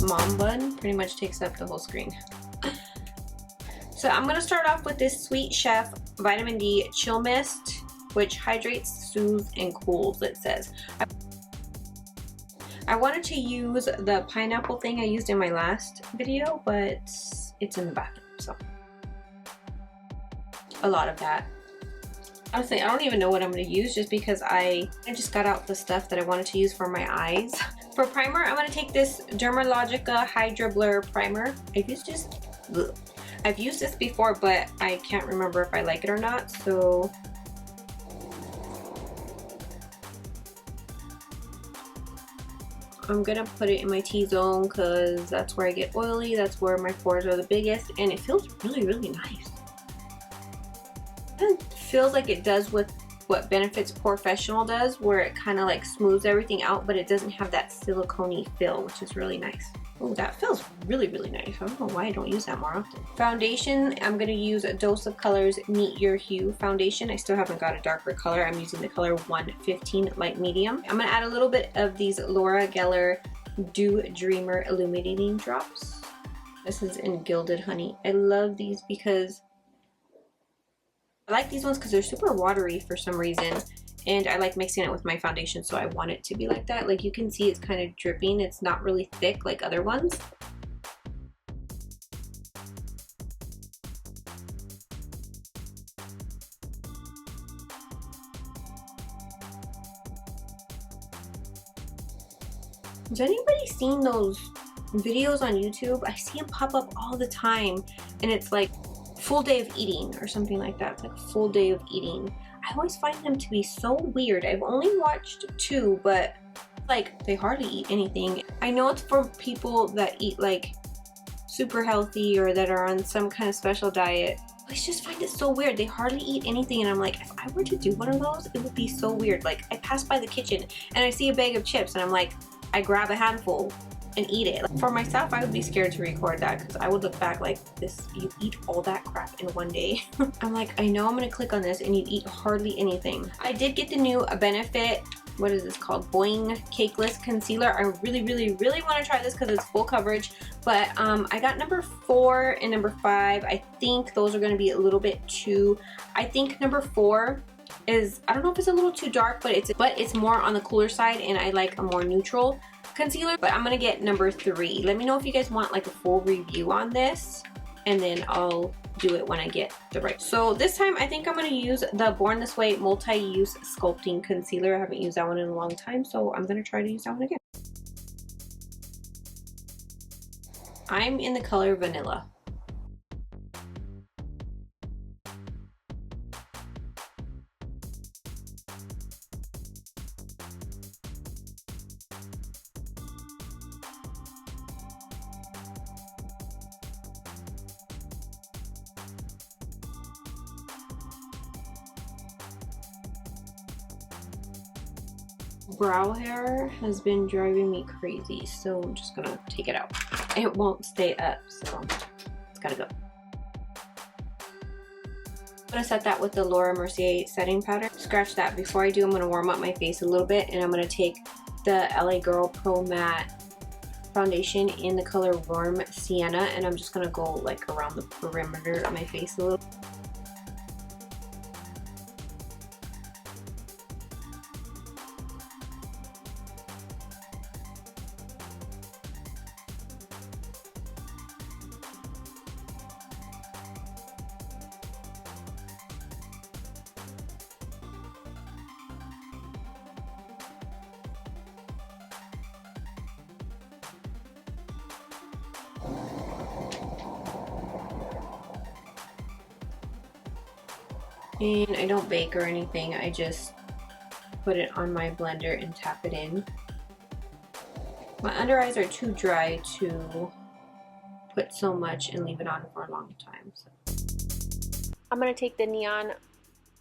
mom bun. Pretty much takes up the whole screen. So I'm going to start off with this Sweet Chef Vitamin D Chill Mist, which hydrates, soothes, and cools, it says. I wanted to use the pineapple thing I used in my last video, but it's in the bathroom, so a lot of that. Honestly, I don't even know what I'm going to use just because I just got out the stuff that I wanted to use for my eyes. For primer, I'm going to take this Dermalogica Hydra Blur Primer. I've used this before, but I can't remember if I like it or not, so I'm gonna put it in my T-zone because that's where I get oily, that's where my pores are the biggest, and it feels really, really nice. It feels like it does with what Benefit's Professional does, where it kind of like smooths everything out, but it doesn't have that silicone-y feel, which is really nice. Oh, that feels really, really nice. I don't know why I don't use that more often. Foundation, I'm going to use a Dose of Colors Meet Your Hue foundation. I still haven't got a darker color. I'm using the color 115 Light Medium. I'm going to add a little bit of these Laura Geller Dew Dreamer Illuminating Drops. This is in Gilded Honey. I love these because I like these ones because they're super watery for some reason. And I like mixing it with my foundation, so I want it to be like that. Like you can see it's kind of dripping. It's not really thick like other ones. Has anybody seen those videos on YouTube? I see them pop up all the time, and it's like full day of eating or something like that. It's like a full day of eating. I always find them to be so weird. I've only watched 2, but like they hardly eat anything. I know it's for people that eat like super healthy or that are on some kind of special diet. I just find it so weird. They hardly eat anything, and I'm like, if I were to do one of those, it would be so weird. Like I pass by the kitchen and I see a bag of chips and I'm like, I grab a handful and eat it. Like, for myself, I would be scared to record that because I would look back like, this, you eat all that crap in one day. I'm like, I know I'm gonna click on this and you eat hardly anything. I did get the new Benefit, what is this called? Boing Cakeless Concealer. I really, really, really want to try this because it's full coverage. But I got number 4 and number 5. I think those are going to be a little bit too, I think number 4 is, I don't know if it's a little too dark, but it's more on the cooler side, and I like a more neutral concealer. But I'm gonna get number 3. Let me know if you guys want like a full review on this, and then I'll do it when I get the right. So this time I think I'm gonna use the Born This Way Multi-Use Sculpting Concealer. I haven't used that one in a long time, so I'm gonna try to use that one again. I'm in the color Vanilla. Brow hair has been driving me crazy, so I'm just gonna take it out. It won't stay up, so it's gotta go. I'm gonna set that with the Laura Mercier setting powder. Scratch that. Before I do, I'm gonna warm up my face a little bit, and I'm gonna take the LA Girl Pro Matte foundation in the color Warm Sienna, and I'm just gonna go like around the perimeter of my face a little. And I don't bake or anything, I just put it on my blender and tap it in. My under eyes are too dry to put so much and leave it on for a long time. So I'm going to take the Neon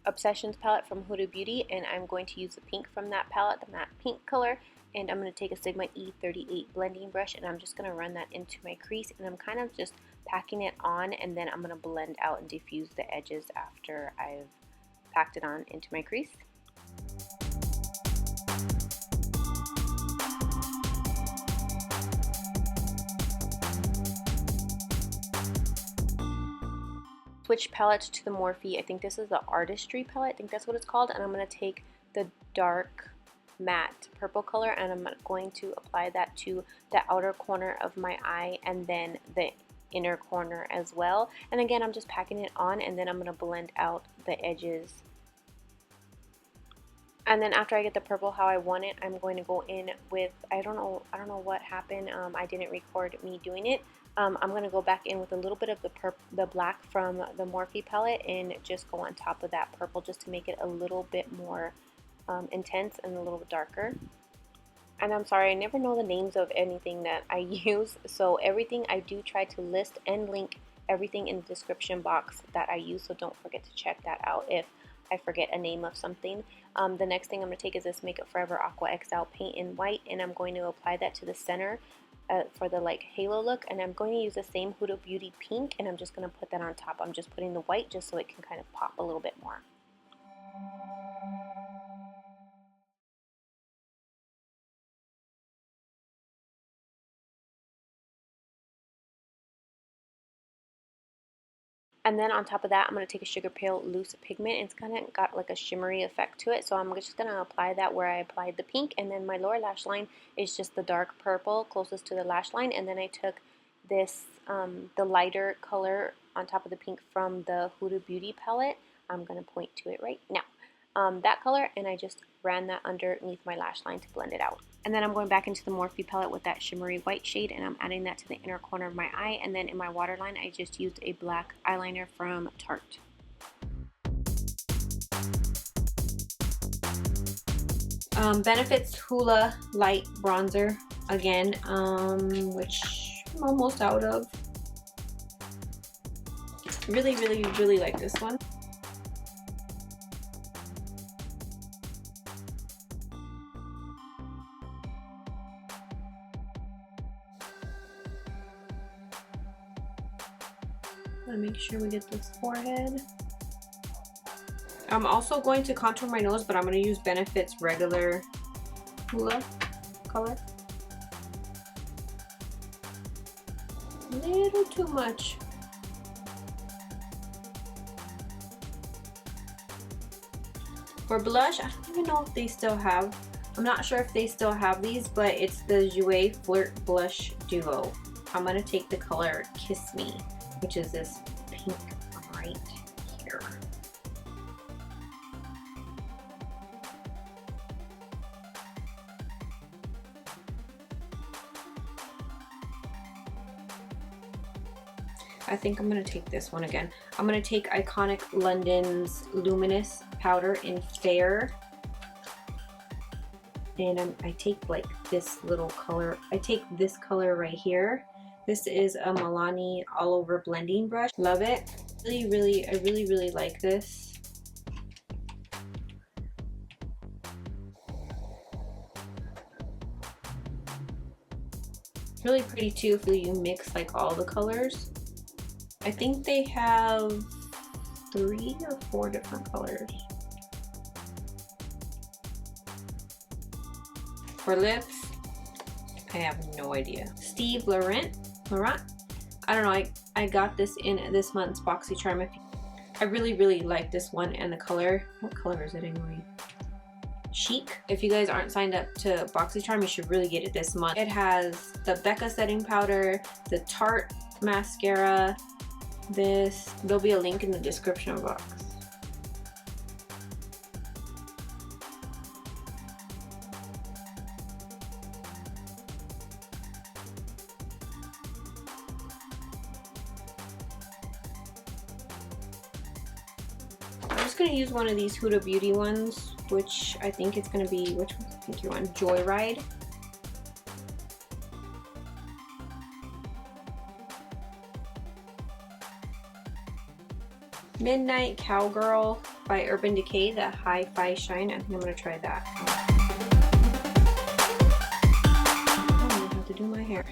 Obsessions palette from Huda Beauty, and I'm going to use the pink from that palette, the matte pink color, and I'm going to take a Sigma E38 blending brush, and I'm just going to run that into my crease, and I'm kind of just packing it on, and then I'm going to blend out and diffuse the edges after I've packed it on into my crease. switch palette to the Morphe. I think this is the Artistry palette. I think that's what it's called. And I'm going to take the dark matte purple color and I'm going to apply that to the outer corner of my eye and then the inner corner as well. And again, I'm just packing it on and then I'm going to blend out the edges. And then after I get the purple how I want it, I'm going to go in with, I don't know what happened. I didn't record me doing it. I'm going to go back in with a little bit of the black from the Morphe palette and just go on top of that purple just to make it a little bit more intense and a little bit darker. And I'm sorry, I never know the names of anything that I use, so everything I do try to list and link everything in the description box that I use, so don't forget to check that out if I forget a name of something. The next thing I'm going to take is this Makeup Forever Aqua XL paint in white, and I'm going to apply that to the center for the like halo look, and I'm going to use the same Huda Beauty pink, and I'm just going to put that on top. I'm just putting the white just so it can kind of pop a little bit more. And then on top of that, I'm going to take a Sugar Pale Loose Pigment. It's kind of got like a shimmery effect to it. So I'm just going to apply that where I applied the pink. And then my lower lash line is just the dark purple closest to the lash line. And then I took this, the lighter color on top of the pink from the Huda Beauty palette. I'm going to point to it right now. That color, and I just ran that underneath my lash line to blend it out. And then I'm going back into the Morphe palette with that shimmery white shade, and I'm adding that to the inner corner of my eye. And then in my waterline, I just used a black eyeliner from Tarte. Benefit's Hoola Light Bronzer again, which I'm almost out of. Really, really, really like this one. Make sure we get this forehead. I'm also going to contour my nose, but I'm going to use Benefit's regular Hoola color. A little too much. For blush, I don't even know if they still have. I'm not sure if they still have these, but it's the Jouer Flirt Blush Duo. I'm going to take the color Kiss Me, which is this pink right here. I think I'm going to take this one again. I'm going to take Iconic London's Luminous Powder in Fair. And I take like this little color. I take this color right here. This is a Milani all over blending brush. Love it. I really like this. It's really pretty too if you mix like all the colors. I think they have 3 or 4 different colors. For lips, I have no idea. Steve Laurent. I don't know, I got this in this month's BoxyCharm. I really like this one and the color. What color is it anyway? Chic. If you guys aren't signed up to BoxyCharm, you should really get it this month. It has the Becca setting powder, the Tarte mascara, this. There'll be a link in the description box. Going to use one of these Huda Beauty ones, which I think it's going to be, which one? I think you want Joyride. Midnight Cowgirl by Urban Decay, the Hi-Fi Shine. I think I'm going to try that. I don't know how to do my hair.